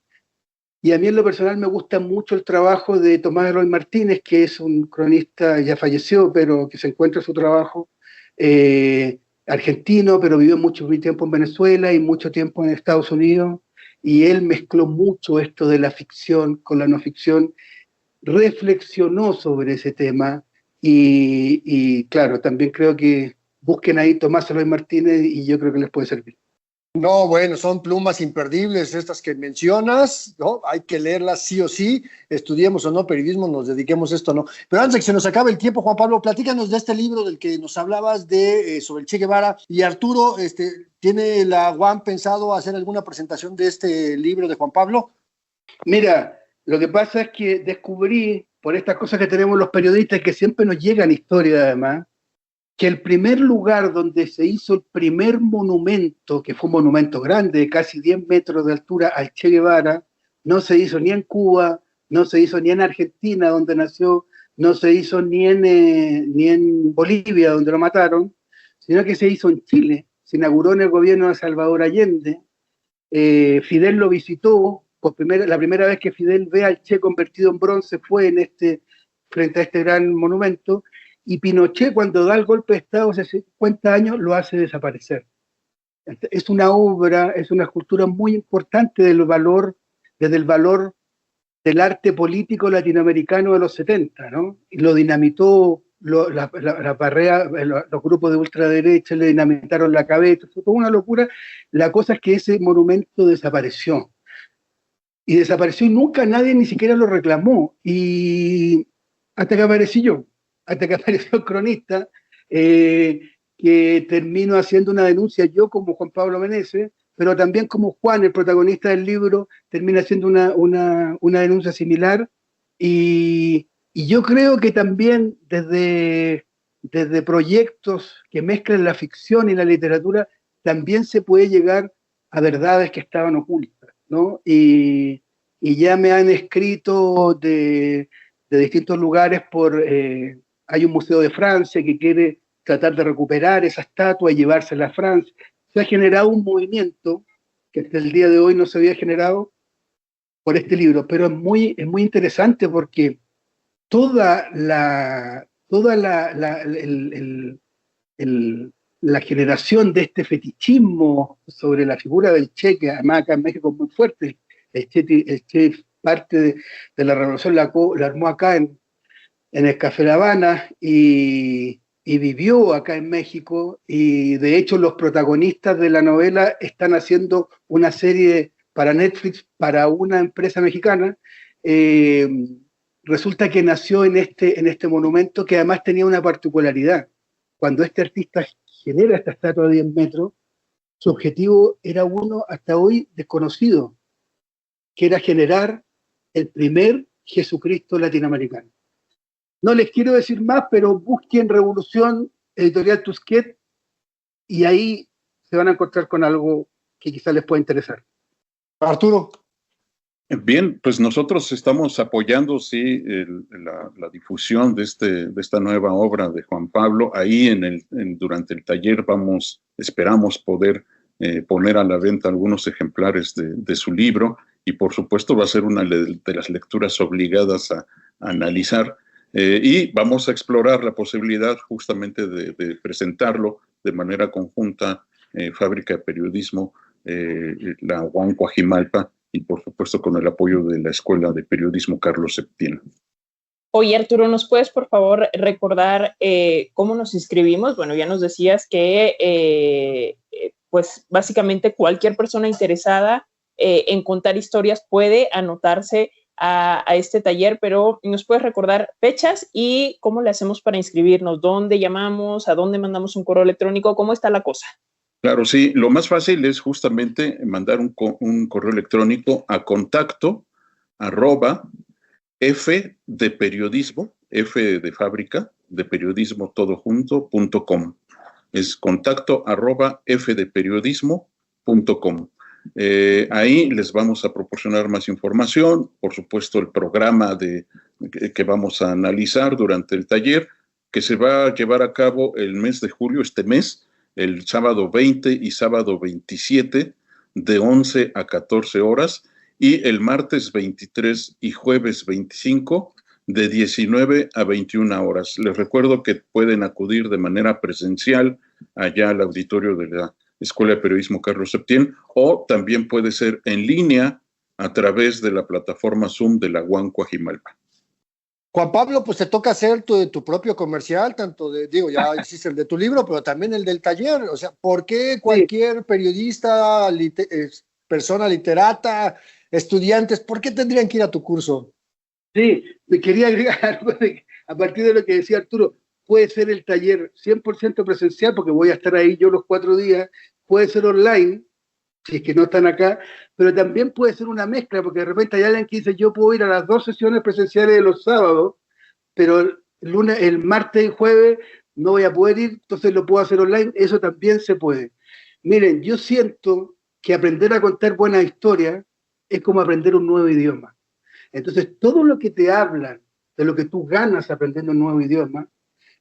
Y a mí en lo personal me gusta mucho el trabajo de Tomás Eloy Martínez, que es un cronista, ya falleció, pero que se encuentra su trabajo, argentino, pero vivió mucho tiempo en Venezuela y mucho tiempo en Estados Unidos, y él mezcló mucho esto de la ficción con la no ficción, reflexionó sobre ese tema, y claro, también creo que busquen ahí Tomás Eloy Martínez y yo creo que les puede servir. No, bueno, son plumas imperdibles estas que mencionas, ¿no? Hay que leerlas sí o sí, estudiemos o no periodismo, nos dediquemos a esto o no. Pero antes de que se nos acabe el tiempo, Juan Pablo, platícanos de este libro del que nos hablabas sobre el Che Guevara. Y Arturo, ¿tiene la UAM pensado hacer alguna presentación de este libro de Juan Pablo? Mira, lo que pasa es que descubrí, por estas cosas que tenemos los periodistas, que siempre nos llegan historias además, que el primer lugar donde se hizo el primer monumento, que fue un monumento grande, de casi 10 metros de altura, al Che Guevara, no se hizo ni en Cuba, no se hizo ni en Argentina, donde nació, no se hizo ni en Bolivia, donde lo mataron, sino que se hizo en Chile, se inauguró en el gobierno de Salvador Allende. Fidel lo visitó, la primera vez que Fidel ve al Che convertido en bronce fue frente a este gran monumento, y Pinochet, cuando da el golpe de Estado hace 50 años, lo hace desaparecer. Es una obra, es una escultura muy importante desde el valor del arte político latinoamericano de los 70, ¿no? Y lo dinamitó la barrera, los grupos de ultraderecha le dinamitaron la cabeza, fue toda una locura. La cosa es que ese monumento desapareció. Y desapareció y nunca nadie ni siquiera lo reclamó. Y hasta que aparecí yo. Hasta que apareció el cronista, que termino haciendo una denuncia yo como Juan Pablo Meneses, pero también como Juan, el protagonista del libro, termina haciendo una denuncia similar, y yo creo que también desde proyectos que mezclan la ficción y la literatura, también se puede llegar a verdades que estaban ocultas, ¿no? Y ya me han escrito de distintos lugares hay un museo de Francia que quiere tratar de recuperar esa estatua y llevársela a Francia. Se ha generado un movimiento que hasta el día de hoy no se había generado por este libro, pero es muy interesante porque toda la generación de este fetichismo sobre la figura del Che, que además acá en México es muy fuerte, el Che parte de la revolución la armó acá en el Café La Habana y vivió acá en México, y de hecho los protagonistas de la novela están haciendo una serie para Netflix para una empresa mexicana. Resulta que nació en este monumento, que además tenía una particularidad. Cuando este artista genera esta estatua de 10 metros, su objetivo era uno hasta hoy desconocido, que era generar el primer Jesucristo latinoamericano. No les quiero decir más, pero busquen Revolución, Editorial Tusquets, y ahí se van a encontrar con algo que quizás les pueda interesar. Arturo. Bien, pues nosotros estamos apoyando, sí, la difusión de esta nueva obra de Juan Pablo. Ahí durante el taller esperamos poder poner a la venta algunos ejemplares de su libro, y por supuesto va a ser una de las lecturas obligadas a analizar. Y vamos a explorar la posibilidad justamente de presentarlo de manera conjunta, Fábrica de Periodismo, la UAM Coajimalpa, y por supuesto con el apoyo de la Escuela de Periodismo Carlos Septién. Oye, Arturo, ¿nos puedes por favor recordar cómo nos inscribimos? Bueno, ya nos decías que pues básicamente cualquier persona interesada en contar historias puede anotarse a este taller, pero ¿nos puedes recordar fechas y cómo le hacemos para inscribirnos? ¿Dónde llamamos? ¿A dónde mandamos un correo electrónico? ¿Cómo está la cosa? Claro, sí. Lo más fácil es justamente mandar un correo electrónico a contacto@f de periodismo, F de fábrica, de periodismo todo junto.com. Es contacto@f de periodismo.com. Ahí les vamos a proporcionar más información, por supuesto el programa que vamos a analizar durante el taller, que se va a llevar a cabo el mes de julio, este mes, el sábado 20 y sábado 27 de 11 a 14 horas y el martes 23 y jueves 25 de 19 a 21 horas. Les recuerdo que pueden acudir de manera presencial allá al auditorio de la Escuela de Periodismo Carlos Septién, o también puede ser en línea a través de la plataforma Zoom de la UAM Coajimalpa. Juan Pablo, pues te toca hacer tu propio comercial, tanto ya hiciste el de tu libro, pero también el del taller. O sea, ¿por qué cualquier periodista, persona literata, estudiantes, por qué tendrían que ir a tu curso? Sí, me quería agregar algo a partir de lo que decía Arturo. Puede ser el taller 100% presencial, porque voy a estar ahí yo los 4 días. Puede ser online, si es que no están acá, pero también puede ser una mezcla, porque de repente hay alguien que dice, yo puedo ir a las 2 sesiones presenciales de los sábados, pero el martes y jueves no voy a poder ir, entonces lo puedo hacer online. Eso también se puede. Miren, yo siento que aprender a contar buenas historias es como aprender un nuevo idioma. Entonces, todo lo que te hablan de lo que tú ganas aprendiendo un nuevo idioma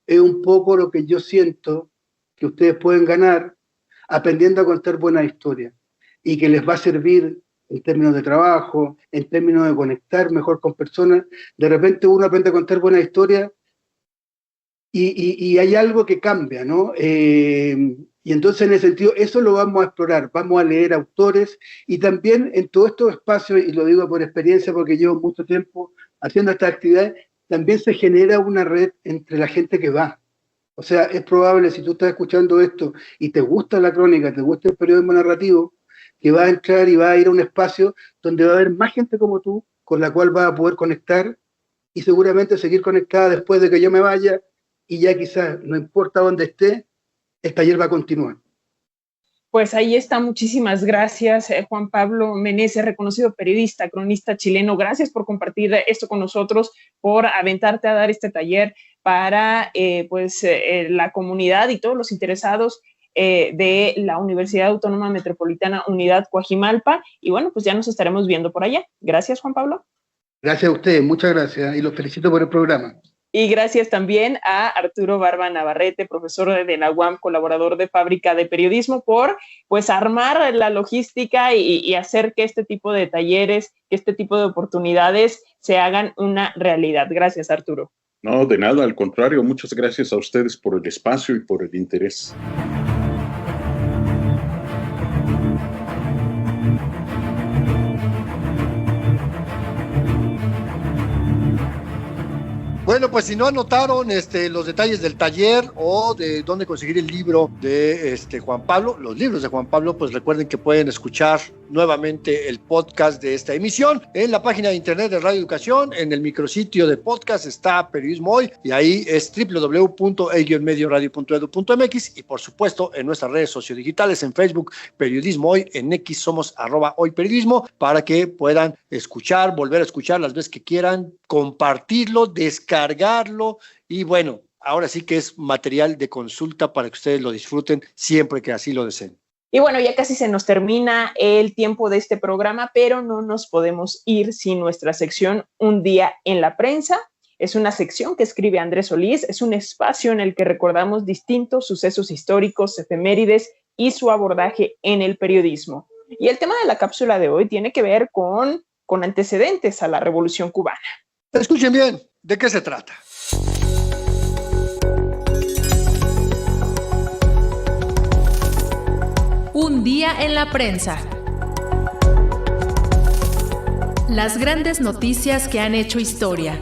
es un poco lo que yo siento que ustedes pueden ganar aprendiendo a contar buenas historias, y que les va a servir en términos de trabajo, en términos de conectar mejor con personas. De repente uno aprende a contar buenas historias y hay algo que cambia, ¿no? Y entonces en ese sentido, eso lo vamos a explorar, vamos a leer autores, y también en todos estos espacios, y lo digo por experiencia porque llevo mucho tiempo haciendo estas actividades, también se genera una red entre la gente que va. O sea, es probable, si tú estás escuchando esto y te gusta la crónica, te gusta el periodismo narrativo, que vas a entrar y vas a ir a un espacio donde va a haber más gente como tú, con la cual vas a poder conectar, y seguramente seguir conectada después de que yo me vaya, y ya quizás, no importa dónde esté, el taller va a continuar. Pues ahí está, muchísimas gracias, Juan Pablo Meneses, reconocido periodista, cronista chileno. Gracias por compartir esto con nosotros, por aventarte a dar este taller para la comunidad y todos los interesados de la Universidad Autónoma Metropolitana Unidad Coajimalpa. Y bueno, pues ya nos estaremos viendo por allá. Gracias, Juan Pablo. Gracias a ustedes, muchas gracias, y los felicito por el programa. Y gracias también a Arturo Barba Navarrete, profesor de la UAM, colaborador de Fábrica de Periodismo, por pues armar la logística y hacer que este tipo de talleres, que este tipo de oportunidades se hagan una realidad. Gracias, Arturo. No, de nada, al contrario, muchas gracias a ustedes por el espacio y por el interés. Bueno, pues si no anotaron los detalles del taller o de dónde conseguir el libro de Juan Pablo, los libros de Juan Pablo, pues recuerden que pueden escuchar nuevamente el podcast de esta emisión en la página de internet de Radio Educación. En el micrositio de podcast está Periodismo Hoy, y ahí es www.e-medioradio.edu.mx, y por supuesto en nuestras redes sociodigitales, en Facebook Periodismo Hoy, en X somos @hoyperiodismo, para que puedan escuchar, volver a escuchar las veces que quieran, compartirlo, descargarlo, y bueno, ahora sí que es material de consulta para que ustedes lo disfruten siempre que así lo deseen. Y bueno, ya casi se nos termina el tiempo de este programa, pero no nos podemos ir sin nuestra sección Un Día en la Prensa. Es una sección que escribe Andrés Solís, es un espacio en el que recordamos distintos sucesos históricos, efemérides y su abordaje en el periodismo. Y el tema de la cápsula de hoy tiene que ver con antecedentes a la Revolución Cubana. Escuchen bien, ¿de qué se trata? Un día en la prensa. Las grandes noticias que han hecho historia.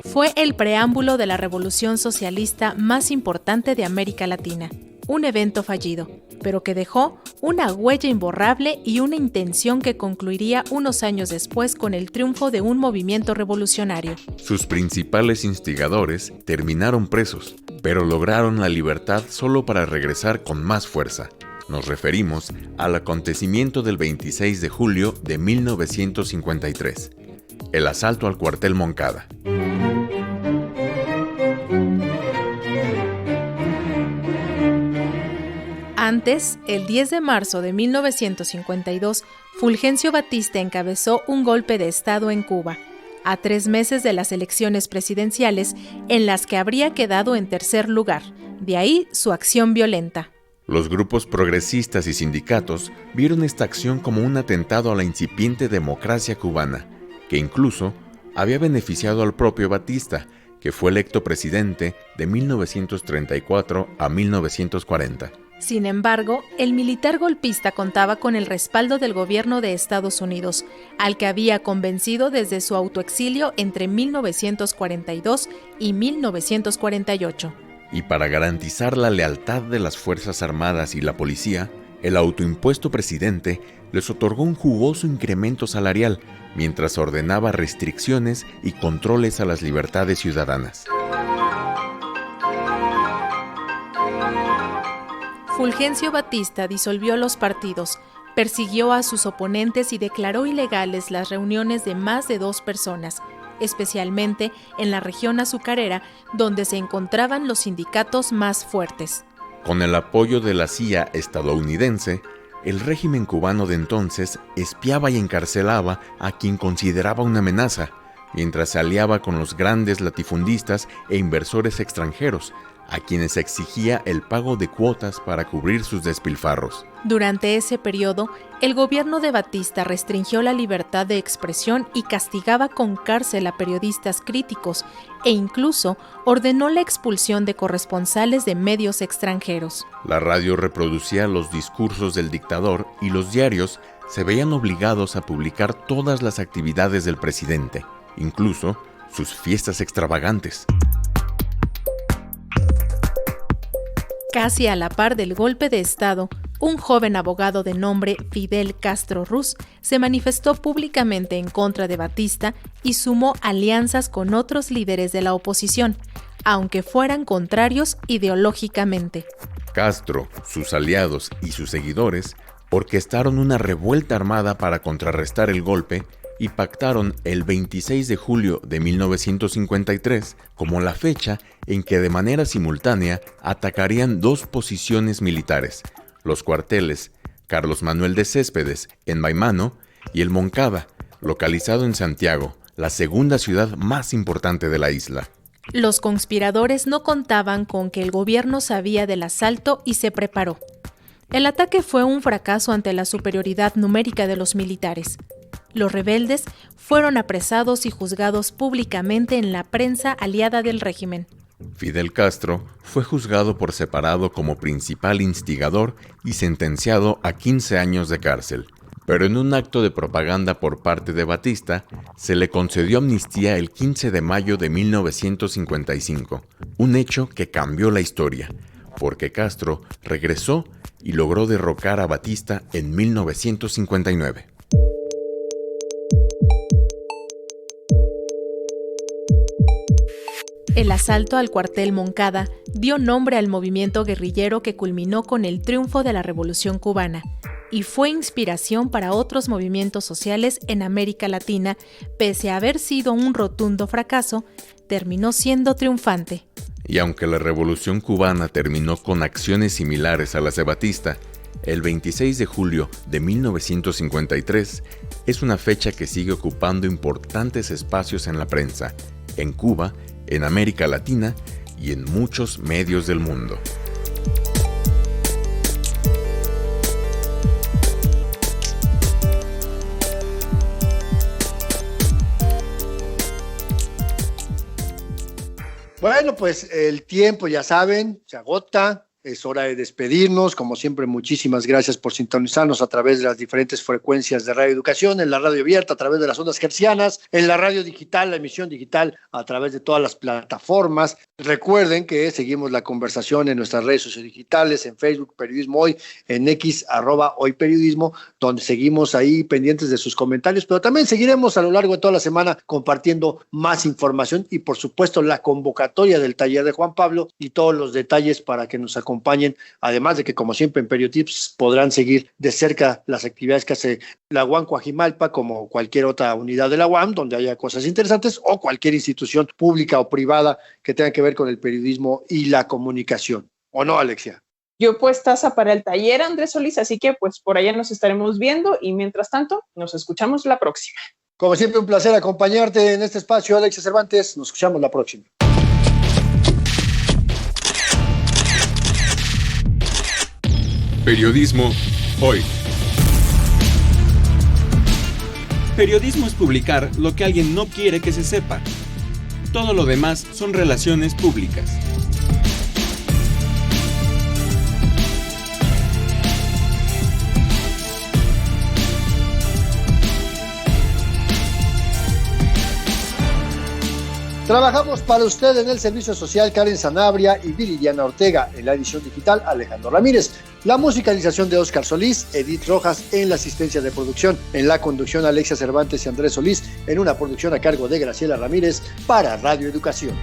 Fue el preámbulo de la revolución socialista más importante de América Latina. Un evento fallido, pero que dejó una huella imborrable y una intención que concluiría unos años después con el triunfo de un movimiento revolucionario. Sus principales instigadores terminaron presos, pero lograron la libertad solo para regresar con más fuerza. Nos referimos al acontecimiento del 26 de julio de 1953, el asalto al cuartel Moncada. Antes, el 10 de marzo de 1952, Fulgencio Batista encabezó un golpe de Estado en Cuba, a 3 meses de las elecciones presidenciales, en las que habría quedado en tercer lugar. De ahí su acción violenta. Los grupos progresistas y sindicatos vieron esta acción como un atentado a la incipiente democracia cubana, que incluso había beneficiado al propio Batista, que fue electo presidente de 1934 a 1940. Sin embargo, el militar golpista contaba con el respaldo del gobierno de Estados Unidos, al que había convencido desde su autoexilio entre 1942 y 1948. Y para garantizar la lealtad de las Fuerzas Armadas y la policía, el autoimpuesto presidente les otorgó un jugoso incremento salarial, mientras ordenaba restricciones y controles a las libertades ciudadanas. Fulgencio Batista disolvió los partidos, persiguió a sus oponentes y declaró ilegales las reuniones de más de 2 personas, especialmente en la región azucarera, donde se encontraban los sindicatos más fuertes. Con el apoyo de la CIA estadounidense, el régimen cubano de entonces espiaba y encarcelaba a quien consideraba una amenaza, mientras se aliaba con los grandes latifundistas e inversores extranjeros, a quienes exigía el pago de cuotas para cubrir sus despilfarros. Durante ese periodo, el gobierno de Batista restringió la libertad de expresión y castigaba con cárcel a periodistas críticos, e incluso ordenó la expulsión de corresponsales de medios extranjeros. La radio reproducía los discursos del dictador y los diarios se veían obligados a publicar todas las actividades del presidente, incluso sus fiestas extravagantes. Casi a la par del golpe de Estado, un joven abogado de nombre Fidel Castro Ruz se manifestó públicamente en contra de Batista y sumó alianzas con otros líderes de la oposición, aunque fueran contrarios ideológicamente. Castro, sus aliados y sus seguidores orquestaron una revuelta armada para contrarrestar el golpe y pactaron el 26 de julio de 1953 como la fecha en que de manera simultánea atacarían 2 posiciones militares, los cuarteles Carlos Manuel de Céspedes en Maimano y el Moncada, localizado en Santiago, la segunda ciudad más importante de la isla. Los conspiradores no contaban con que el gobierno sabía del asalto y se preparó. El ataque fue un fracaso ante la superioridad numérica de los militares. Los rebeldes fueron apresados y juzgados públicamente en la prensa aliada del régimen. Fidel Castro fue juzgado por separado como principal instigador y sentenciado a 15 años de cárcel. Pero en un acto de propaganda por parte de Batista, se le concedió amnistía el 15 de mayo de 1955, un hecho que cambió la historia, porque Castro regresó y logró derrocar a Batista en 1959. El asalto al cuartel Moncada dio nombre al movimiento guerrillero que culminó con el triunfo de la Revolución cubana y fue inspiración para otros movimientos sociales en América Latina. Pese a haber sido un rotundo fracaso, terminó siendo triunfante. Y aunque la Revolución cubana terminó con acciones similares a las de Batista, el 26 de julio de 1953 es una fecha que sigue ocupando importantes espacios en la prensa, en Cuba, en América Latina y en muchos medios del mundo. Bueno, pues el tiempo, ya saben, se agota. Es hora de despedirnos. Como siempre, muchísimas gracias por sintonizarnos a través de las diferentes frecuencias de Radio Educación, en la radio abierta, a través de las ondas hertzianas, en la radio digital, la emisión digital, a través de todas las plataformas. Recuerden que seguimos la conversación en nuestras redes sociodigitales, en Facebook, Periodismo Hoy, en X, @hoyperiodismo, donde seguimos ahí pendientes de sus comentarios, pero también seguiremos a lo largo de toda la semana compartiendo más información y, por supuesto, la convocatoria del taller de Juan Pablo y todos los detalles para que nos acompañen, además de que, como siempre, en Periotips podrán seguir de cerca las actividades que hace la UAM Coajimalpa, como cualquier otra unidad de la UAM, donde haya cosas interesantes, o cualquier institución pública o privada que tenga que ver con el periodismo y la comunicación. ¿O no, Alexia? Yo pues taza para el taller, Andrés Solís, así que pues por allá nos estaremos viendo y mientras tanto nos escuchamos la próxima. Como siempre, un placer acompañarte en este espacio, Alexia Cervantes. Nos escuchamos la próxima. Periodismo hoy. Periodismo es publicar lo que alguien no quiere que se sepa. Todo lo demás son relaciones públicas. Trabajamos para usted en el servicio social Karen Sanabria y Viridiana Ortega, en la edición digital Alejandro Ramírez, la musicalización de Óscar Solís, Edith Rojas en la asistencia de producción, en la conducción Alexia Cervantes y Andrés Solís, en una producción a cargo de Graciela Ramírez para Radio Educación.